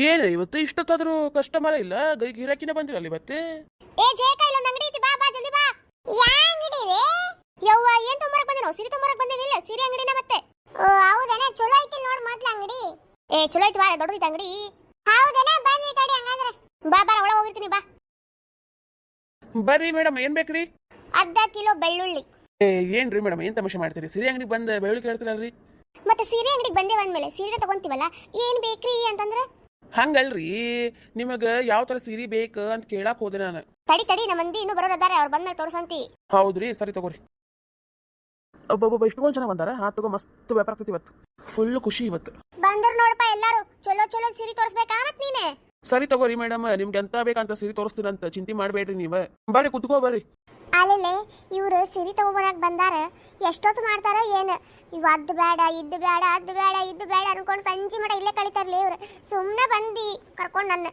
ಏನ ಇವತ್ತು ಇಷ್ಟೊತ್ತಾದ್ರೂ ಕಸ್ಟಮರ್ ಇಲ್ಲ ಗಿರಾಕಿನ ಬಂದಿರಲ್ಲ ಇವತ್ತು. ಏ ಜೇಕ ಇಲ್ಲೊಂದು ಅಂಗಡಿ ಐತಿ, ಬಾ ಬಾ ಜಲ್ದಿ ಬಾ. ಯಾ ಅಂಗಡಿ ರೇ? ಯವ್ವ ಏನ್ ತೊಂಬರಕ್ ಬಂದೇನೋ? ಸೀರೆ ತೊಂಬರಕ್ ಬಂದೇನಿಲ್ಲ, ಸೀರೆ ಅಂಗಡಿನ ಮತ್ತೆ. ಓ ಹೌದೇನ, ಚಲೋ ಐತಿ ನೋಡ್ ಮೊದ್ಲ ಅಂಗಡಿ. ಏ ಚಲೋ ಐತಿ ಬಾ, ದೊಡ್ಡದೈತಿ ಅಂಗಡಿ. ಹೌದೇನ, ಬನ್ನಿ ತಡಿ ಹಂಗಂದ್ರೆ. ಬಾ ಬಾ ಒಳಗೆ ಹೋಗಿರ್ತೀನಿ ಬಾ. ಬರ್ರಿ ಮೇಡಮ್, ಏನ್ ಬೇಕ್ರಿ? ಅರ್ಧ ಕಿಲೋ ಬೆಳ್ಳುಳ್ಳಿ. ಏನ್ರಿ ಮೇಡಮ್ ಏನ್ ತಮಾಷೆ ಮಾಡ್ತೀರಿ? ಸೀರೆ ಅಂಗಡಿ ಬಂದ ಬೆಳ್ಳುಳ್ಳಿ ಕೇಳ್ತೀರಲ್ರಿ? ಮತ್ತೆ ಸೀರೆ ಅಂಗಡಿಗೆ ಬಂದೇ ಬಂದ್ಮೇಲೆ ಸೀರೆ ತಗೊಂತೀವಲ್ಲ, ಏನ್ ಬೇಕ್ರಿ ಅಂತಂದ್ರೆ ಹಂಗಲ್ರಿ, ನಿಮಗ ಯಾವ ತರ ಸೀರೆ ಬೇಕು ಅಂತ ಕೇಳಾಕ್ ಹೋದೆ ನಾನು. ತಡಿ ತಡಿ, ನಮ್ಮ ಮಂದಿ ಇನ್ನೂ ಬರೋರದಾರೆ, ಅವ್ರು ಬಂದ್ಮೇಲೆ ತೋರ್ಸಂತಿ. ಹೌದ್ರಿ, ಸರಿ ತಗೋರಿ. ಒಬ್ಬೊಬ್ಬ ಇಷ್ಟೊಂದು ಜನ ಬಂದಾರ. ಹಾ ತಗೋ, ಮಸ್ತ್ ವ್ಯಾಪಾರ ಆಗ್ತೈತಿ ಇವತ್ತು, ಫುಲ್ ಖುಷಿ ಇವತ್ತು. ಬಂದ್ರ ನೋಡಪ್ಪ ಎಲ್ಲಾರು, ಚಲೋ ಚಲೋ ಸೀರೆ ತೋರಿಸ್ಬೇಕಾ ಮತ್ ನೀನೆ. ಸರಿ ತಗೋರಿ ಮೇಡಮ್, ನಿಮ್ಗೆ ಎಂತ ಬೇಕಂತ ಸೀರೆ ತೋರಿಸ್ತೀರಂತ ಚಿಂತೆ ಮಾಡ್ಬೇಡ್ರಿ ನೀವ. ಬರ್ರಿ ಕುತ್ಕೋ ಬರ್ರಿ. ಅಲ್ಲೇ ಇವ್ರು ಸೀರೆ ತಗೊಂಬರಕ್ ಬಂದಾರ, ಎಷ್ಟೊತ್ತು ಮಾಡ್ತಾರ ಏನ್? ಇವ್ ಅದ್ ಬೇಡ ಇದ್ ಬೇಡ ಅದ್ ಬೇಡ ಇದ್ ಬೇಡ ಅನ್ಕೊಂಡು ಸಂಜೆ ಮಟ ಇಲ್ಲೇ ಕಳಿತಾರಲ್ಲ ಇವ್ರು. ಸುಮ್ನೆ ಬಂದಿ ಕರ್ಕೊಂಡ್ ನನ್ನ.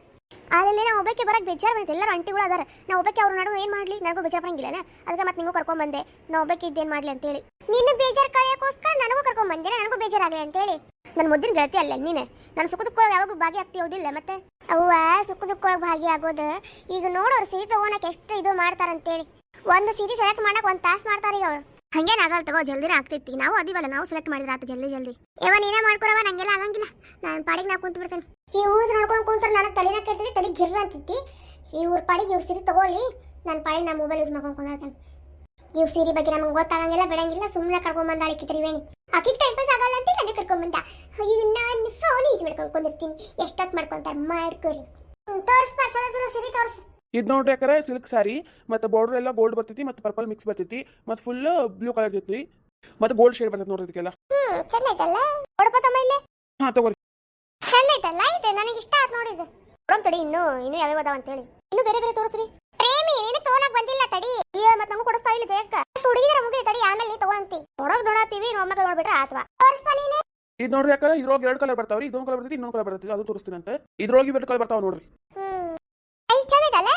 ಅಲ್ಲೇ ನಾ ಒಬ್ಬಕ್ಕೆ ಬರಕ್ ಬೇಜಾರ್ ಬಂತು, ಎಲ್ಲರೂ ಅಂಟಿಗಳು ಅದಾರ. ನಾ ಒಬ್ಬಕ್ಕೆ ಅವ್ರ ನಡುವೆ ಏನ್ ಮಾಡ್ಲಿ, ನನಗೂ ಬೇಜಾರ್ ಬರಂಗಿಲ್ಲ. ಅದಕ್ಕೆ ಮತ್ತೆ ನಿಂಗೂ ಕರ್ಕೊಂಡ್ ಬಂದೆ. ನಾ ಒಬ್ಬಕ್ಕೆ ಇದ್ದೇನ್ ಮಾಡ್ಲಿ ಅಂತೇಳಿ. ನಿನ್ನ ಬೇಜಾರ್ ಕಳೆಯೋಕೋಸ್ಕರ ನನಗೂ ಕರ್ಕೊಂಡ್ ಬಂದಿಲ್ಲ, ನನಗೂ ಬೇಜಾರಾಗ್ಲಿ ಅಂತೇಳಿ. ನನ್ನ ಮುದ್ದಿನ ಗೆಳತಿ ಅಲ್ಲ ನೀನೆ. ನಾನು ಸುಖ ದುಃಖೊಳಗೆ ಯಾವಾಗೂ ಭಾಗಿ ಆಗ್ತಿಯೋದಿಲ್ಲ ಮತ್ತೆ. ಅವ್ವ ಸುಖ ದುಃಖೊಳಗೆ ಭಾಗಿ ಆಗೋದು. ಈಗ ನೋಡೋರು ಸೀರೆ ತಗೋಣಕ್ ಎಷ್ಟು ಇದು ಮಾಡ್ತಾರಂತೇಳಿ. ಒಂದು ಸೀರೆ ಸೆಲೆಕ್ಟ್ ಮಾಡಕ್ ಒಂದ್ ತಾಸ್ ಮಾಡ್ತಾರ ಈಗ ಅವ್ರು. ಹಂಗೇನ್ ಆಗಲ್ಲ ತಗೋ, ಜಲ್ದಿನ ಆಗ್ತೈತಿ. ನಾವು ಅದಿವಲ್ಲ, ನಾವು ಸೆಲೆಕ್ಟ್ ಮಾಡಿದ್ರ ಆತ ಜಲ್ದಿ ಜಲ್ದಿ. ಏವ ನೀನೇ ಮಾಡ್ಕೊರವ, ನಂಗೆಲ್ಲ ಆಗಂಗಿಲ್ಲ. ನಾನು ಪಾಡಿಗೆ ನಾ ಕುಂತ ಬಿಡ್ತೇನೆ. ಈ ಊರ್ ನೋಡ್ಕೊಂಡ್ ಕುಂತ್ರ ನನಗೆ ತಲೆನ ಕೆಡ್ತೈತಿ, ತಲೆ ಗಿರ್ರ ಅಂತೈತಿ. ಇವ್ರ ಪಾಡಿಗೆ ಇವ್ರ ಸೀರೆ ತಗೋಲಿ, ನನ್ನ ಪಾಡಿಗೆ ನಾ ಮೊಬೈಲ್ ಯೂಸ್ ಮಾಡ್ಕೊಂಡು ಕುಂದಿರ್ತೇನೆ. ಇವ್ ಸೀರೆ ಬಗ್ಗೆ ನಮ್ಗೆ ಗೊತ್ತಾಗಂಗಿಲ್ಲ, ಬಿಡಂಗಿಲ್ಲ. ಸುಮ್ಮನೆ ಕರ್ಕೊಂಡ್ ಬಂದಾಳಿ ಕಿತ್ರಿವೇಣಿ. ಆಕಿಗೆ ಟೈಮ್ ಪಾಸ್ ಆಗಲ್ಲ ಅಂತ ನನಗೆ ಕರ್ಕೊಂಡ್ ಬಂದ. ಈಗ ನಾನು ಫೋನ್ ಯೂಸ್ ಮಾಡ್ಕೊಂಡು ಕುಂದಿರ್ತೀನಿ. ಎಷ್ಟೊತ್ತು ಮಾಡ್ಕೊಂತಾರ ಮಾಡ್ಕೊಲಿ. ತೋರಿಸ್ಪ, ಚಲೋ ಚಲೋ ಸೀರೆ ತೋರಿಸ್. ಇದು ನೋಡ್ರಿ ಯಾಕಂದ್ರೆ ಸಿಲ್ಕ್ ಸಾರಿ, ಮತ್ತೆ ಬಾರ್ಡರ್ ಎಲ್ಲ ಗೋಲ್ಡ್ ಬರ್ತೈತಿ, ಮತ್ತೆ ಪರ್ಪಲ್ ಮಿಕ್ಸ್ ಬರ್ತೈತಿ, ಮತ್ತೆ ಫುಲ್ ಬ್ಲೂ ಕಲರ್ ಇರ್ತೈತಿ, ಮತ್ತೆ ಗೋಲ್ಡ್ ಶೇಡ್ ಬರ್ತೈತಿ ನೋಡ್ರಿ ಇದಕ್ಕೆಲ್ಲ. ಚೆನ್ನೈತಲ್ಲ ನೋಡಪ್ಪ ತಮ್ಮ ಇಲ್ಲಿ. ಹಾ ತಗೋರಿ. ಚೆನ್ನೈತಲ್ಲ ಇದು, ನನಗೆ ಇಷ್ಟ ಆಯ್ತು ನೋಡಿದ್ದು. ನೋಡಮ್ ತಡಿ, ಇನ್ನೂ ಯಾವ್ಯಾವ ಅದಾವ ಅಂತೇಳಿ. ಇನ್ನು ಬೇರೆ ಬೇರೆ ತೋರಿಸ್ರಿ. ಪ್ರೇಮಿ ನೀನು ತೋನಕ್ ಬಂದಿಲ್ಲ ತಡಿ. ಮತ್ತೆ ನಮಗೂ ಕೊಡಿಸ್ತಾ ಇಲ್ಲ ಜಯಕ್ಕ. ಹುಡುಗಿದರ ಮುಗಿ ತಡಿ, ಆಮೇಲೆ ನೀ ತಗೋಂತಿ. ನೋಡತ್ತೀವಿ, ಮೊಮ್ಮಕ್ಕಳು ನೋಡ್ಬಿಟ್ರೆ ಆತ್ವಾ. ತೋರಿಸ್ಪ ನೀನೆ. ಇದು ನೋಡ್ರಿ ಯಾಕಂದ್ರೆ ಇದ್ರೊಳಗೆ 2 ಕಲರ್ ಬರ್ತಾವ್ರಿ. ಇದೊಂದು ಕಲರ್ ಬರ್ತೈತಿ, ಇನ್ನೊಂದು ಕಲರ್ ಬರ್ತೈತಿ, ಅದು ತೋರಿಸ್ತೀನಿ ಅಂತ. ಇದ್ರೊಳಗೆ 2 ಕಲರ್ ಬರ್ತಾವ ನೋಡ್ರಿ. ಚೆನ್ನೈತಲ್ಲ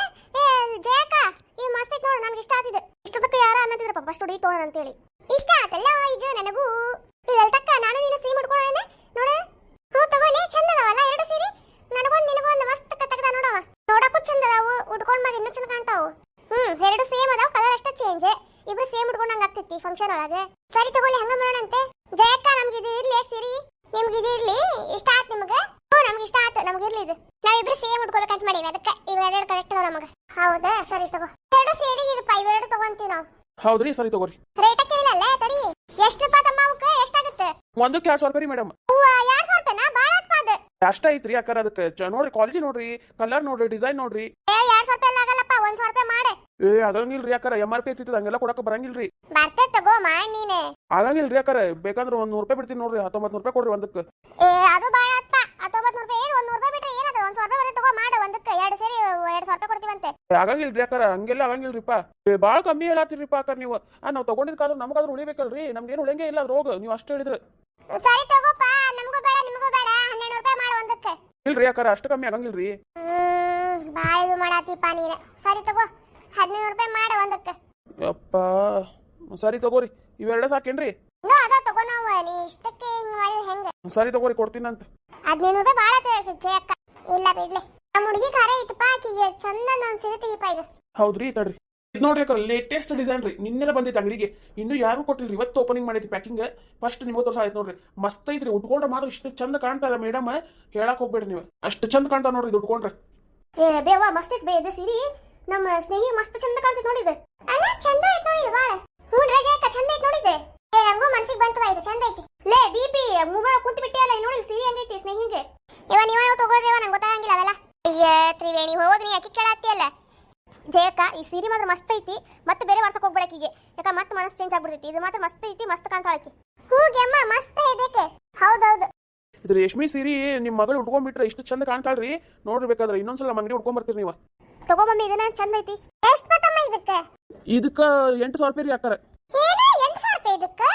ಜಯಕ್ಕ, ಈ ಮಸ್ತ್ ಐತ್ ನೋಡು, ನನಗೆ ಇಷ್ಟ ಆತಿದೆ. ಇಷ್ಟೊತ್ತಕ್ಕೆ ಯಾರ ಅನ್ನತಿದ್ರಪ್ಪ ಫಸ್ಟ್ ಹುಡುಗಿ ತೋಣ ಅಂತೇಳಿ. ಇಷ್ಟ ಆತಲ್ಲ ಈಗ ನನಗೂ. ತಕ್ಕ ನಾನು ನೀನು ಸೀರೆ ಮುಡ್ಕೊಳ್ಳೋಣ ನೋಡ. ಹ್ಞೂ ತಗೋಲೆ, ಚಂದ ಅದಾವಲ್ಲ 2 ಸೀರೆ. ನನಗೊಂದು ನಿನಗೊಂದು ಮಸ್ತ್ ತೆಗ್ದ ನೋಡವ. ನೋಡಕ್ಕೂ ಚಂದ ಅದಾವು, ಉಟ್ಕೊಂಡ್ ಮ್ಯಾಗ ಇನ್ನೂ ಚಂದ ಕಾಣ್ತಾವು. 2 ಸೇಮ್ ಅದಾವ, ಕಲರ್ ಅಷ್ಟೇ ಚೇಂಜ್. ಇಬ್ರು ಸೇಮ್ ಉಟ್ಕೊಂಡಂಗ ಆಗ್ತೈತಿ ಫಂಕ್ಷನ್ ಒಳಗೆ. ಸರಿ ತಗೋಲಿ, ಹಂಗ ಮಾಡೋಣಂತೆ. ಜಯಕ್ಕ, ನಮ್ಗೆ ಇದು ಇರ್ಲಿ ಸೀರೆ, ನಿಮ್ಗೆ ಇದು ಇರ್ಲಿ. ಇಷ್ಟ ಆತ್ ನಿಮಗೆ? ಹ್ಞೂ ನಮ್ಗೆ ಇಷ್ಟ ಆಯ್ತು, ನಮ್ಗೆ ಇರ್ಲಿ ಇದು. ನಾವಿಬ್ರು ಸೇಮ್ ಉಟ್ಕೊಳಕಂತ ಮಾಡೀವಿ, ಅದಕ್ಕೆ ಇವೆರಡು ಕರೆಕ್ಟ್ ಅದಾವ ನಮಗೆ. ಹೌದಾ, ಸರಿ ತಗೋ. 2 ಸೇಡಿಗೆ ಇರಪ್ಪ, ಇವೆರಡು ತಗೊಂತೀವಿ ನಾವು. ಹೌದ್ರಿ, ಸರಿ ತಗೋರಿ. ರೇಟ್ ಕೇಳಿಲ್ಲ ತಡಿ. ಎಷ್ಟಪ್ಪ ತಮ್ಮ ಅವಕ್ಕೆ? ಎಷ್ಟಾಗುತ್ತೆ? ಒಂದಕ್ಕೆ 2,000 ರೂಪಾಯಿ ಮೇಡಮ್. 2,000 ರೂಪಾಯಿನಾ? ಭಾಳ ಆತ್ಪಾದ. ಅಷ್ಟ ಐತ್ರಿ ಯಾಕಂದ್ರೆ ಅದಕ್ಕೆ ನೋಡ್ರಿ, ಕ್ವಾಲಿಟಿ ನೋಡ್ರಿ, ಕಲರ್ ನೋಡ್ರಿ, ಡಿಸೈನ್ ನೋಡ್ರಿ. 2,000 ರೂಪಾಯಿ ಎಲ್ಲ ಆಗಲ್ಲಪ್ಪ, 1,000 ರೂಪಾಯಿ ಮಾಡೆ. ಆಗಂಗಿಲ್ರಿ ಯಾಕಂದ್ರೆ MRP ಐತಿ, ಹಂಗೆಲ್ಲ ಕೊಡಕ ಬರಂಗಿಲ್ರಿ. ಬರ್ತೇ ತಗೋ, ಮಾಡಿ ನೀನೆ. ಆಗಂಗಿಲ್ರಿ ಯಾಕಂದ್ರೆ ಬೇಕಂದ್ರೆ 100 ರೂಪಾಯಿ ಬಿಡ್ತೀನಿ ನೋಡ್ರಿ. 1900 ರೂಪಾಯಿ ಕೊಡ್ರಿ ಒಂದಕ್ಕೆ. ಅದು ಭಾಳ ಆತ್ಪ. 1900 ರೂಪಾಯಿ ಏನು? 100 ರೂಪಾಯಿ ಬಿಟ್ರೆ ಏನದು? 1,000 ರೂಪಾಯಿ ಬರೀ ತಗೋ, ಮಾಡು ಒಂದಕ್ಕೆ. 2 ಸೇರಿ 2,000 ರೂಪಾಯಿ ಕೊಡ್ತೀವಂತೆ. ಆಗಂಗಿಲ್ರಿ ಯಾಕಂದ್ರೆ ಹಂಗೆಲ್ಲ ಆಗಂಗಿಲ್ರಿಪ್ಪ. ಭಾಳ ಕಮ್ಮಿ ಹೇಳತ್ತೀರಿಪ್ಪ ಯಾಕಂದ್ರೆ ನೀವು. ನಾವು ತಗೊಂಡಿದ್ಕಾದ್ರೆ ನಮಗಾದ್ರೂ ಉಳಿಬೇಕಲ್ರಿ. ನಮ್ಗೇನು ಉಳಿಯಂಗೆ ಇಲ್ಲ ರೋಗ, ನೀವು ಅಷ್ಟು ಹೇಳಿದ್ರೆ. ಸರಿ ತಗೋಪ್ಪ, ನಮಗೂ ಬೇಡ ನಿಮಗೂ ಬೇಡ. 12 ರೂಪಾಯಿ ಮಾಡು ಒಂದಕ್ಕೆ. ಇಲ್ರಿ ಯಾಕಂದ್ರೆ ಅಷ್ಟು ಕಮ್ಮಿ ಆಗಂಗಿಲ್ರಿ. ಭಾಳ ಇದು ಮಾಡಾತಿಪ್ಪ ನೀನು. ಸರಿ ತಗೋ, 1500 ರೂಪಾಯಿ ಮಾಡು ಒಂದಕ್ಕೆ. ಯಪ್ಪ, ಸರಿ ತಗೋರಿ. ಇವೆರಡ ಸಾಕೇನ್ರಿ? ಅದ ತಗೋ, ನಾವು ನೀ ಇಷ್ಟಕ್ಕೆ ಹಿಂಗ್ ಮಾಡಿದ್ರೆ ಹೆಂಗ? ಸರಿ ತಗೋರಿ, ಕೊಡ್ತೀನಂತ. 1500 ರೂಪಾಯಿ ಭಾಳ ಆಯ್ತು ಜಯಕ್ಕ. ಇಲ್ಲ ಬಿಡ್ಲಿ, ನಮ್ಮ ಹುಡುಗಿ ಖಾರ ಐತಪ್ಪ, ಆಕಿಗೆ ಚಂದ ನಾನು ಸೀರೆ ತೆಗಿಪ್ಪ ಇದು. ಹೌದ್ರಿ, ತಡ್ರಿ. ಇದು ನೋಡ್ರಿ ಯಾಕಂದ್ರೆ ಲೇಟೆಸ್ಟ್ ಡಿಸೈನ್ ರೀ. ನಿನ್ನೆಲ್ಲ ಬಂದೈತೆ ಅಂಗಡಿಗೆ, ಇನ್ನು ಯಾರು ಕೊಟ್ಟಿಲ್ರಿ. ಇವತ್ತು ಓಪನಿಂಗ್ ಮಾಡೈತಿ ಪ್ಯಾಕಿಂಗ್. ಫಸ್ಟ್ ನಿಮ್ಗೆ ತೋರ್ಸ ಆಯ್ತು ನೋಡ್ರಿ. ಮಸ್ತ್ ಐತ್ರಿ. ಉಟ್ಕೊಂಡ್ರೆ ಮಾತ್ರ ಇಷ್ಟು ಚಂದ ಕಾಣ್ತಾರ ಮೇಡಮ್, ಹೇಳಕ್ ಹೋಗ್ಬೇಡ್ರಿ ನೀವು. ಅಷ್ಟು ಚಂದ ಕಾಣ್ತಾರ ನೋಡ್ರಿ ಇದು ಉಟ್ಕೊಂಡ್ರೆ. ಏ ಬೇವ, ಮಸ್ತ್ ಐತ್ ಬೇ ಇದು ಸೀರೆ. ನಮ್ಮ ಸ್ನೇಹಿ ಮಸ್ತ್ ಚಂದ ಕಾಣ್ತೈತೆ ನೋಡಿದೆ. ಅಲ್ಲ ಚಂದ ಐತ್ ನೋಡಿ ಬಾಳ. ಹ್ಞೂ ರಜಾಕ ಚಂದ ಐತ್ ನೋಡಿದೆ. ಏ ರಂಗು ಮನ್ಸಿಗೆ ಬಂತವ, ಇದು ಚಂದ ಐತಿ. ಲೇ ಡಿಪಿ ಮೂಗಳ ಕುಂತು ಬಿಟ್ಟಿಯಲ್ಲ, ನೋಡಿ ಸೀರೆ ಹೆಂಗೈತಿ ಸ್ನೇಹಿಗೆ. ನೀವ ತಗೊಳ್ರಿ, ನಂಗೆ ಗೊತ್ತಾಗಂಗಿಲ್ಲ ಅವೆಲ್ಲ. ಅಯ್ಯ ತ್ರಿವೇಣಿ, ಹೋಗ್ರಿ ಅಕ್ಕಿ ಕೇಳಾತಿಯಲ್ಲ. ಜಯಕ್ಕ, ಈ ಸೀರೆ ಮಾತ್ರ ಮಸ್ತ್ ಐತಿ. ಮತ್ತೆ ಬೇರೆ ವರ್ಷಕ್ಕೆ ಹೋಗ್ಬೇಡಕ್ಕಿಗೆ, ಯಾಕ ಮತ್ತೆ ಮನಸ್ಸು ಚೇಂಜ್ ಆಗ್ಬಿಡ್ತೈತಿ. ಇದು ಮಾತ್ರ ಮಸ್ತ್ ಐತಿ, ಮಸ್ತ್ ಕಾಣ್ತಾಳಕ್ಕಿ. ಹೂಗೆ ಅಮ್ಮ ಮಸ್ತ್ ಐದಕ್ಕೆ. ಹೌದೌದು. ಇದು ರೇಷ್ಮೆ ಸೀರೆ ನಿಮ್ಮ ಮಗಳು ಉಟ್ಕೊಂಡ್ಬಿಟ್ರೆ ಇಷ್ಟು ಚಂದ ಕಾಣ್ತಾಳ್ರಿ. ನೋಡ್ರಿ ಬೇಕಾದ್ರೆ ಇನ್ನೊಂದ್ಸಲ ನಮ್ಮ ಅಂಗಡಿ ಉಟ್ಕೊಂಡ್ ಬರ್ತೀರಿ ನೀವು. ತಗೋ ಮಮ್ಮಿ, ಇದನ್ನ ಚಂದ ಐತಿ. ಎಷ್ಟು ಬತ್ತಮ್ಮ ಇದಕ್ಕೆ? ಇದಕ್ಕ 8,000 ರೂಪಾಯಿ ರೀ ಅಕ್ಕಾರ. ಏನು 8,000 ರೂಪಾಯಿ ಇದಕ್ಕೆ?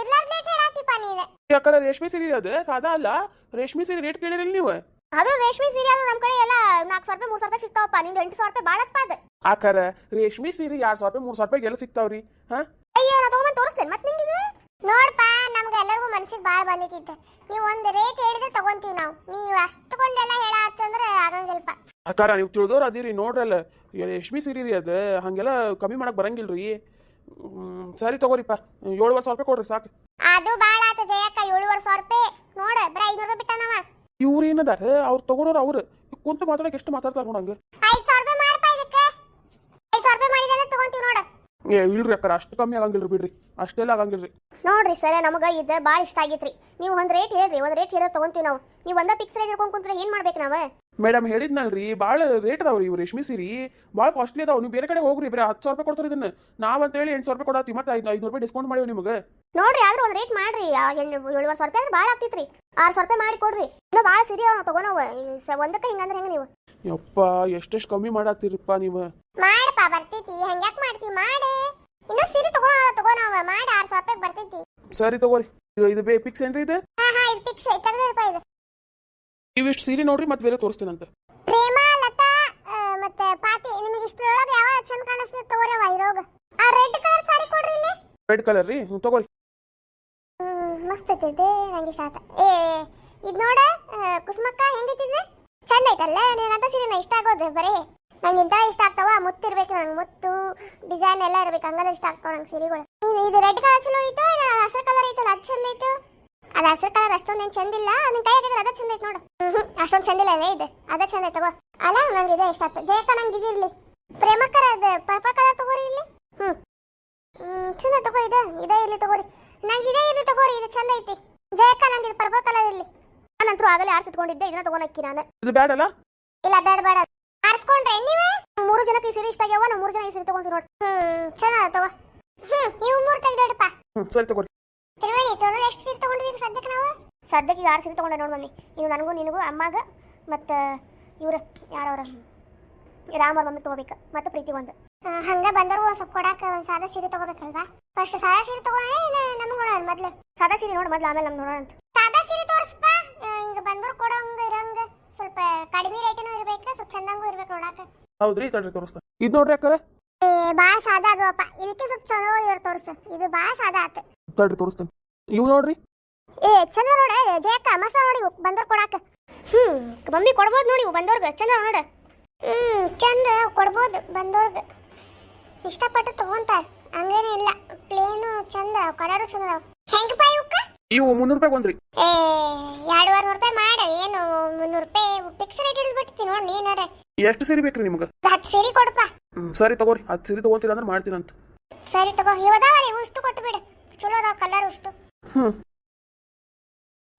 ಇರ್ಲಾರ್ದೇ ಕೇಳಾತಿಪ್ಪ ನೀನು. ಯಾಕಂದ್ರೆ ರೇಷ್ಮೆ ಸೀರೆ ಅದು ಸಾದಾ ಅಲ್ಲ. ರೇಷ್ಮೆ ಸೀರೆ ರೇಟ್ ಕೇಳಿರಲ್ಲ ನೀವು. ಅದು ರೇಷ್ಮೆ ಸೀರೆ ಅದು ನಮ್ಮ ಕಡೆ ಎಲ್ಲ 4,000 ರೂಪಾಯಿ 3,000 ರೂಪಾಯಿ ಸಿಗ್ತಾವಪ್ಪ. ನಿಂದು 8,000 ರೂಪಾಯಿ ಭಾಳ ಅದ. ಆಕಾರ ರೇಷ್ಮೆ ಸೀರೆ 2,000 ರೂಪಾಯಿ 3,000 ರೂಪಾಯಿ ಎಲ್ಲ ಸಿಗ್ತಾವ್ರಿ. ಹಾ ಅಯ್ಯೋ, ನಾ ತಗೊಂಡ್ ತೋರಿಸ್ತೇನೆ ಮತ್ತೆ ನಿಂಗೆ. ನೋಡ್ಪ, ನಮ್ಗೆ ನಮ್ಗೆ ಎಲ್ಲರಿಗೂ ಮನ್ಸಿಗೆ ಭಾಳ ಬಂದಿತ್ತು. ನೀವು ಒಂದು ರೇಟ್ ಹೇಳಿದ್ರೆ ತಗೊಂತೀವಿ ನಾವು. ನೀವು ಅಷ್ಟೊಂದೆಲ್ಲ ಹೇಳತ್ತಂದ್ರೆ ಆಗಂಗಿಲ್ಲಪ್ಪ. ಅಕ್ಕಾರ ನೀವು ತಿಳಿದವ್ರು ಅದೀರಿ ನೋಡ್ರಲ್ಲ, ರೇಷ್ಮೆ ಸೀರೆ ರೀ ಅದು, ಹಾಗೆಲ್ಲ ಕಮ್ಮಿ ಮಾಡಕ್ ಬರಂಗಿಲ್ರಿ. ಸರಿ ತಗೋರಿಪ್ಪ, 7,500 ರೂಪಾಯಿ ಕೊಡ್ರಿ ಸಾಕು. ಅದು ಭಾಳ ಆತ ಜಯಕ್ಕ, 7,500 ರೂಪಾಯಿ. ನೋಡ ಬರೀ 500 ರೂಪಾಯಿ ಬಿಟ್ಟಾನವ. ಇವ್ರು ಏನದಾರ, ಅವ್ರು ತಗೋರೋರು ಅವ್ರು ಕುಂತು ಮಾತಾಡಕ್ಕೆ ಎಷ್ಟು ಮಾತಾಡ್ತಾರ ನೋಡಂಗ. 500 ರೂಪಾಯಿ ಮಾಡಪ್ಪ ಇದಕ್ಕೆ. 500 ರೂಪಾಯಿ ಮಾಡಿದ್ರೆ ತಗೊಂತೀವಿ ನೋಡ. ಇಲ್ರಿ ಅಕ್ಕಾರ, ಅಷ್ಟು ಕಮ್ಮಿ ಆಗಂಗಿಲ್ರಿ ಬಿಡ್ರಿ, ಅಷ್ಟೆಲ್ಲ ಆಗಂಗಿಲ್ರಿ. ನೋಡ್ರಿ ಸರ್, ನಮಗೆ ಇದು ಭಾಳ ಇಷ್ಟ ಆಗೈತ್ರಿ. ನೀವು ಒಂದು ರೇಟ್ ಹೇಳ್ರಿ, ಒಂದು ರೇಟ್ ಹೇಳೋ ತಗೊಂತೀವಿ ನಾವು. ನೀವು ಒಂದ ಫಿಕ್ಸ್ ರೇಟ್ ಹಿಡ್ಕೊಂಡು ಕುಂತ್ರೆ ಏನು ಮಾಡ್ಬೇಕು ನಾವು? ಮೇಡಮ್ ಹೇಳಿದ್ನಲ್ರಿ, ಭಾಳ ರೇಟ್ ಅದಾವ್ರಿ ಇವು ರೇಷ್ಮೆ ಸೀರೆ, ಭಾಳ ಕಾಸ್ಟ್ಲಿ ಅದಾವ. ನೀವು ಬೇರೆ ಕಡೆ ಹೋಗ್ರಿ, ಬರೀ 10,000 ರೂಪಾಯಿ ಕೊಡ್ತಾರೆ ಇದನ್ನ. ನಾವಂತೇಳಿ 800 ರೂಪಾಯಿ ಕೊಡತ್ತಿ, ಮತ್ತೆ 500 ರೂಪಾಯಿ ಡಿಸ್ಕೌಂಟ್ ಮಾಡಿವಿ ನಿಮಗೆ. ನೋಡ್ರಿ ಆದ್ರೂ ಒಂದು ರೇಟ್ ಮಾಡ್ರಿ. 7,500 ರೂಪಾಯಿ ಅಂದ್ರೆ ಭಾಳ ಆಗ್ತೈತ್ರಿ. 600 ರೂಪಾಯಿ ಮಾಡಿ ಕೊಡ್ರಿ. ಇನ್ನೂ ಭಾಳ ಸೀರೆ ನಾವು ತಗೋನವ ಒಂದಕ್ಕೆ. ಹಿಂಗಂದ್ರೆ ಹೆಂಗೆ ನೀವು? ಯಪ್ಪ, ಎಷ್ಟೆಷ್ಟು ಕಮ್ಮಿ ಮಾಡತ್ತೀರಪ್ಪ ನೀವು. ಮಾಡಪ್ಪ, ಬರ್ತೈತಿ. ಹಂಗ್ಯಾಕೆ ಮಾಡ್ತೀವಿ? ಮಾಡಿ ಇನ್ನೂ ಸೀರೆ ತಗೋನವ ಮಾಡಿ 600 ರೂಪಾಯಿಗೆ ಬರ್ತೈತಿ. ಸರಿ ತಗೋರಿ, ಇದು ಫಿಕ್ಸ್ ಏನ್ರಿ ಇದು? ಹಾ ಇದು ಫಿಕ್ಸ್. 1000 ರೂಪಾಯಿ ಇದು. ಇವಿಷ್ಟು ಸೀರೆ ನೋಡ್ರಿ, ಮತ್ತೆ ಬೇರೆ ತೋರಿಸ್ತೇನಂತ. ಪ್ರೇಮ, ಲತಾ ಮತ್ತೆ ಪಾತಿ, ನಿಮಗೆ ಇಷ್ಟರೊಳಗೆ ಯಾವ ಚಂದ ಕಾಣಿಸ್ತದೆ ತಗೋರವ ಇರೋಗ. ಆ ರೆಡ್ ಕಲರ್ ಸಾರಿ ಕೊಡ್ರಿ ಇಲ್ಲಿ. ರೆಡ್ ಕಲರ್ ರೀ, ತಗೋರಿ. ಮಸ್ತ್ ಐತಿ, ನಂಗೆ ಇಷ್ಟ ಆತ. ಇದು ನೋಡ ಕುಸುಮಕ್ಕ, ಹೆಂಗೈತಿದೆ? ಚಂದ ಐತಲ್ಲ? ನನಗಂತ ಸೀರೆ ಇಷ್ಟ ಆಗೋದು ಬರೀ. ನಂಗೆ ಇಂಥ ಇಷ್ಟ ಆಗ್ತಾವ. ಮುತ್ತಿರ್ಬೇಕು ನಂಗೆ, ಮುತ್ತು ಡಿಸೈನ್ ಎಲ್ಲ ಇರ್ಬೇಕು, ಹಂಗಂದ್ರೆ ಇಷ್ಟ ಆಗ್ತಾವ ನಂಗೆ ಸೀರೆಗಳು. ಇದು ರೆಡ್ ಕಲರ್ ಚಲೋ ಐತೋ, ಹಸಿರು ಕಲರ್ ಐತಲ್ಲ ಅದು ಚಂದ ಐತು? ಅದು ಹಸಿರು ಕಲರ್ ಅಷ್ಟೊಂದೇನು ಚಂದಿಲ್ಲ, ನಿನ್ ಕೈ ಹಾಕಿದ್ರೆ ಅದ ಚಂದ ಐತೆ ನೋಡು. ಅಷ್ಟೊಂದು ಚಂದಿಲ್ಲ ಇದು, ಅದ ಚಂದ ಐತೆ ತಗೋ. ಅಲ್ಲ ನಂಗೆ ಇದೇ ಇಷ್ಟ ಆಯ್ತು. ಜಯಕ್ಕ ನಂಗೆ ಇದಿರ್ಲಿ. ಪ್ರೇಮಕ್ಕರ ಅದು ಪರ್ಪಲ್ ಕಲರ್ ತಗೋರಿ ಇಲ್ಲಿ. ಚಂದ ತಗೋ. ಇದೇ ಇರ್ಲಿ ತಗೋರಿ. ನಂಗೆ ಇದೇ ಇರ್ಲಿ ತಗೋರಿ, ಇದು ಚಂದ ಐತಿ. ಜಯಕ್ಕ ನಂಗೆ ಇದು ಪರ್ಪಲ್ ಕಲರ್ ಇರ್ಲಿ. ನಾನಂತರೂ ಆಗಲೇ ಆರಿಸಿಟ್ಕೊಂಡಿದ್ದೆ, ಇದನ್ನ ತಗೊಂಡಕ್ಕಿ ನಾನು. ಇದು ಬೇಡಲ್ಲ? ಇಲ್ಲ ಬೇಡ. ಆರಿಸ್ಕೊಂಡ್ರೆ ನೀವೇ 3 ಜನಕ್ಕೆ ಈ ಸೀರೆ ಇಷ್ಟ ಆಗ್ಯಾವ. ನಾವು 3 ಜನ ಈ ಸೀರೆ ತಗೊಂತೀವಿ ನೋಡಿ. ಚಂದ ತಗೋ. ನೀವು 3 ತೆಗ್ದಾಡಪ್ಪ. ಸರಿ ತಗೋರಿ. ತ್ರಿವೇಣಿ ಟೋಟಲ್ ಎಷ್ಟು ಸೀರೆ ತಗೊಂಡ್ರಿ ಸದ್ಯಕ್ಕೆ ನಾವು? ಸದ್ಯಕ್ಕೆ 6 ಸೀರೆ ತಗೊಂಡೆ ನೋಡಿ ಮಮ್ಮಿ. ಇವು ನನಗೂ ನಿನಗೂ ಅಮ್ಮಾಗ ಮತ್ತು ಇವ್ರು ಯಾರವ್ರ ರಾಮ್ ಅವ್ರ ಮಮ್ಮಿ ತಗೋಬೇಕು, ಮತ್ತು ಪ್ರೀತಿ ಒಂದು. ಹಂಗ ಬಂದರು ಸ್ವಲ್ಪ ಕೊಡಾಕ ಒಂದು ಸಾದಾ ಸೀರೆ ತಗೋಬೇಕಲ್ವಾ? ಫಸ್ಟ್ ಸಾದಾ ಸೀರೆ ತಗೋಣ, ನಮ್ಗೆ ನೋಡೋಣ ಮೊದ್ಲು. ಸಾದಾ ಸೀರೆ ನೋಡಿ ಮೊದ್ಲು, ಆಮೇಲೆ ನಮ್ಗೆ ನೋಡೋಣ ಅಂತ. ಸಾದಾ ಸೀರೆ ತೋರಿಸ್ಪ. ಹಿಂಗ ಬಂದರು ಕೊಡೋಂಗ ಇರಂಗ ಸ್ವಲ್ಪ ಕಡಿಮೆ ರೇಟನು ಇರ್ಬೇಕು, ಸ್ವಲ್ಪ ಚಂದಂಗೂ ಇರ್ಬೇಕು ನೋಡಾಕ. ಹೌದ್ರಿ, ತಡ್ರಿ ತೋರಿಸ್ತಾ. ಇದು ನೋಡ್ರಿ ಅಕ್ಕರ, ಭಾಳ ಸಾದಾ ಅದಪ್ಪ. ಇದಕ್ಕೆ ಸ್ವಲ್ಪ ಚಲೋ ಇವ್ರು ತೋರಿಸು. ಇದು ಭಾಳ ಸಾದಾ ಆತ. ತಡ್ರಿ ತೋರಿಸ್ತೇನೆ. ಇವು ನೋಡ್ರಿ. ಚಂದ ನೋಡ ಜಯಕ್ಕ, ಮಸ ನೋಡಿ ಬಂದವ್ರು ಕೊಡಾಕ. ಮಮ್ಮಿ ಕೊಡ್ಬೋದು ನೋಡಿ ಬಂದವ್ರಿಗೆ. ಚಂದ ನೋಡ. ಚಂದ ಕೊಡ್ಬೋದು ಬಂದವ್ರಿಗೆ. ಇಷ್ಟಪಟ್ಟು ತಗೊಂತಾರ, ಹಂಗೇನೇ ಇಲ್ಲ. ಪ್ಲೇನು ಚಂದ, ಕಲರು ಚಂದ. ಹೆಂಗಪ್ಪ ಇವಕ್ಕ? ಇವು 300 ರೂಪಾಯಿ ಬಂದ್ರಿ. 2,500 ರೂಪಾಯಿ ಮಾಡ. ಏನು 300 ರೂಪಾಯಿ ಫಿಕ್ಸ್ ರೇಟ್ ಹಿಡಿದ್ಬಿಡ್ತೀನಿ ನೋಡಿ ನೀನಾರೆ. ಎಷ್ಟು ಸೀರೆ ಬೇಕ್ರಿ ನಿಮ್ಗೆ? 10 ಸೀರೆ ಕೊಡಪ್ಪ. ಸರಿ ತಗೋರಿ, 10 ಸೀರೆ ತಗೋತೀರ ಅಂದ್ರೆ ಮಾಡ್ತೀನಂತ. ಸರಿ ತಗೋ. ಇವದಾವರಿ ಉಷ್ಟು ಕೊಟ್ಟು ಬಿಡು. ಚಲೋ ಅದಾವ ಕಲರ್ ಉಷ್ಟು.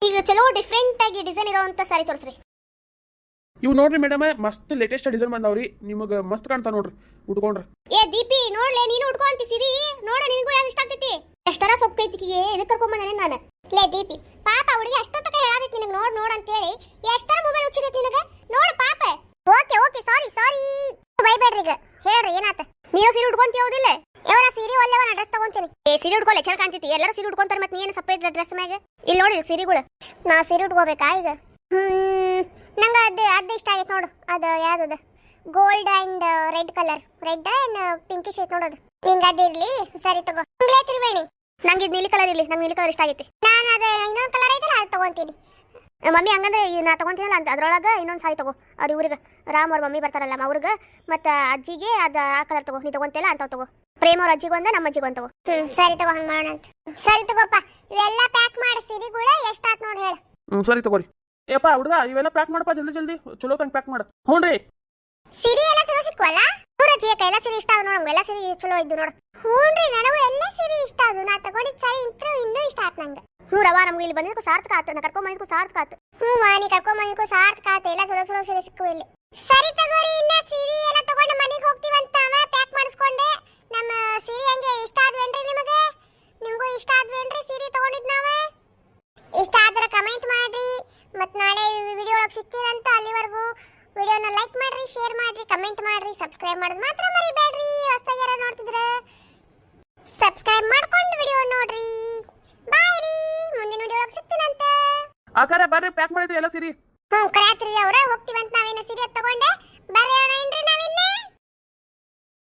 ಈಗ ಚಲೋ ಡಿಫ್ರೆಂಟ್ ಆಗಿ ಡಿಸೈನ್ ಇರೋವಂತ ಸಾರಿ ತೋರಿಸ್ರಿ. ಇವು ನೋಡ್ರಿ ಮೇಡಮ್, ಮಸ್ತ್ ಲೇಟೆಸ್ಟ್ ಡಿಸೈನ್ ಬಂದಾವ್ರಿ. ನಿಮಗೆ ಮಸ್ತ್ ಕಾಣ್ತಾ ನೋಡ್ರಿ ಉಟ್ಕೊಂಡ್ರೆ. ದೀಪಿ ನೋಡ್ಲೆ, ನೀನು ಉಟ್ಕೊಂತಿ ಸಿರಿ ನೋಡ. ನಿನಗೂ ಯಾವ್ದು ಇಷ್ಟ ಆಗ್ತೈತಿ? ಎಷ್ಟರ ಸೊಕ್ಕೈತಿಗೆ ಎದಕ್ಕೆ ಕರ್ಕೊಂಬಂದಾನೆ ನಾನು. ಲೇ ದೀಪಿ, ಪಾಪ ಹುಡುಗಿ ಅಷ್ಟೊತ್ತಕ ಹೇಳಾತೈತಿ ನಿನಗೆ ನೋಡ್ ಅಂತೇಳಿ. ಎಷ್ಟರ ಮೊಬೈಲ್ ಹುಚ್ಚಿದೈತಿ ನಿನಗೆ ನೋಡು ಪಾಪ. ಓಕೆ ಸಾರಿ ಬೈಬೇಡ್ರಿ. ಈಗ ಹೇಳ್ರಿ ಏನಾತ? ನೀವು ಸೀರೆ ಉಟ್ಕೊಂತಿ ಹೌದಿಲ್ಲ? ಯಾವ ಸೀರೆ ಒಳ್ಳೆವ, ನಾ ಡ್ರೆಸ್ ತಗೊಂತೀನಿ. ಸೀರೆ ಉಟ್ಕೊಲ್ಲ, ಚಲ್ ಕಾಣ್ತೈತಿ. ಎಲ್ಲರೂ ಸೀರೆ ಉಟ್ಕೊಂತಾರೆ, ಮತ್ತೆ ನೀನು ಸಪ್ರೇಟ್ ಡ್ರೆಸ್ ಮ್ಯಾಗ. ಇಲ್ಲಿ ನೋಡಿ ಸೀರೆಗಳು. ನಾ ಸೀರೆ ಉಟ್ಕೋಬೇಕಾ ಈಗ? ನಂಗೆ ಅದು ಇಷ್ಟ ಆಗೈತೆ ನೋಡು. ಅದು ಯಾವ್ದು gold and red colour. Red and pinkish ಐತೆ ನೋಡೋದು. ನಿಂಗೆ ಅದು ಇರ್ಲಿ. ಸರಿ ತಗೋ. ತ್ರಿವೇಣಿ, ನಂಗೆ ಇದು ನೀಲಿ ಕಲರ್ ಇರ್ಲಿ. ನಂಗೆ ನೀಲಿ ಕಲರ್ ಇಷ್ಟ ಆಗೈತಿ. ನಾನು ಅದು ಇನ್ನೊಂದು ಕಲರ್ ಐತಲ್ಲ ಅದು ತಗೊಂತೀನಿ. ಮಮ್ಮಿ ಹಂಗಂದ್ರೆ ನಾ ತಗೊಂತೀನಲ್ಲ ಅಂತ ಅದ್ರೊಳಗೆ ಇನ್ನೊಂದು ಸಾರಿ ತಗೋ. ಅವ್ರ ಇವ್ರಿಗೆ ರಾಮ್ ಅವ್ರ ಮಮ್ಮಿ ಬರ್ತಾರಲ್ಲ ಅವ್ರಿಗೆ ಮತ್ತು ಅಜ್ಜಿಗೆ ಅದು ಆ ಕಲರ್ ತಗೋ. ನೀ ತಗೊಂತಿಲ್ಲ ಅಂತ ತಗೋ. ಪ್ರೇಮ ಅವ್ರ ಅಜ್ಜಿಗೆ ಒಂದು, ನಮ್ಮ ಅಜ್ಜಿಗೆ ಒಂದು ತಗೋ. ಸರಿ ತಗೋ, ಹಂಗೆ ಮಾಡೋಣ ಅಂತ. ಸರಿ ತಗೋಪ್ಪ. ಇವೆಲ್ಲ ಪ್ಯಾಕ್ ಮಾಡಿ ಸೀರೆಗಳು ಎಷ್ಟಾತ್ ನೋಡಿ ಹೇಳು. ಸರಿ ತಗೋರಿ. ಏಪ್ಪ ಹುಡುಗ, ಇವೆಲ್ಲ ಪ್ಯಾಕ್ ಮಾಡಪ್ಪ ಜಲ್ದಿ ಚಲೋ ತಂಗ ಪ್ಯಾಕ್ ಮಾಡ. ಹ್ಞೂ ಸೀರೆ ಎಲ್ಲ ಚಲೋ ಸಿಕ್ಕವಲ್ಲ? ಅಜ್ಜಿಯಕ್ಕ ಎಲ್ಲ ಸೀರೆ ಇಷ್ಟ ಆಗ ನೋಡು. ಎಲ್ಲ ಸೀರೆ ಚಲೋ ಇದ್ದು ನೋಡು. ನನಗೂ ಎಲ್ಲ ಸೀರೆ ಇಷ್ಟ ಆದು. ನಾ ತಗೊಂಡಿದ್ದ ಸಾರಿ ಇನ್ನೂ ಇಷ್ಟ ಆಯ್ತು ನಂಗೆ. ರವಾ, ನಮ್ಗೆ ಇಲ್ಲಿ ಬಂದಿದ್ದಕ್ಕೂ ಸಾರ್ಥಕ ಆತು. ನಾ ಕರ್ಕೊಂಬಂದಿದ್ದಕ್ಕೂ ಸಾರ್ಥಕ ಆತು. ನೀ ಕರ್ಕೊಂಬಂದಿದ್ದಕ್ಕೂ ಸಾರ್ಥಕ ಆತು. ಎಲ್ಲ ಚಲೋ ಸೀರೆ ಸಿಕ್ಕವು ಇಲ್ಲಿ. ಸರಿ ತಗೋರಿ, ಇನ್ನ ಸೀರೆ ಎಲ್ಲ ತಗೊಂಡು ಮನೆಗೆ ಹೋಗ್ತೀವಂತ ಪ್ಯಾಕ್ ಮಾಡಿಸ್ಕೊಂಡೆ. ನಮ್ಮ ಸೀರೆ ಹಂಗೆ ಇಷ್ಟ ಆದ್ವೇನ್ರಿ ನಿಮಗೆ? ನಿಮಗೂ ಇಷ್ಟ ಆದ್ವೇನ್ರಿ ಸೀರೆ ತಗೊಂಡಿದ್ ನಾವು? ಇಷ್ಟ ಆದ್ರೆ ಕಮೆಂಟ್ ಮಾಡ್ರಿ. ಮತ್ತು ನಾಳೆ ವಿಡಿಯೋ ಒಳಗೆ ಸಿಗ್ತೀರಂತ. ಅಲ್ಲಿವರೆಗೂ ವಿಡಿಯೋನ ಲೈಕ್ ಮಾಡ್ರಿ, ಶೇರ್ ಮಾಡ್ರಿ, ಕಮೆಂಟ್ ಮಾಡ್ರಿ, ಸಬ್ಸ್ಕ್ರೈಬ್ ಮಾಡೋದು ಮಾತ್ರ ಮರಿಬೇಡ್ರಿ. ಹೊಸದಾಗಿ ಯಾರು ನೋಡ್ತಿದ್ರೆ ಸಬ್ಸ್ಕ್ರೈಬ್ ಮಾಡ್ಕೊಂಡು ವಿಡಿಯೋ ನೋಡ್ರಿ. ಬಾಯ್ ರೀ, ಮುಂದಿನ ವಿಡಿಯೋ ಒಳಗೆ ಸಿಗ್ತೀನಂತ. ಆಕಾರ ಬರ್ರಿ, ಪ್ಯಾಕ್ ಮಾಡಿದ್ರಿ ಎಲ್ಲ ಸೀರೆ. ಕರಾತ್ರಿ ಅವ್ರ ಹೋಗ್ತೀವಂತ. ನಾವೇನು ಸೀರೆ ತಗೊಂಡೆ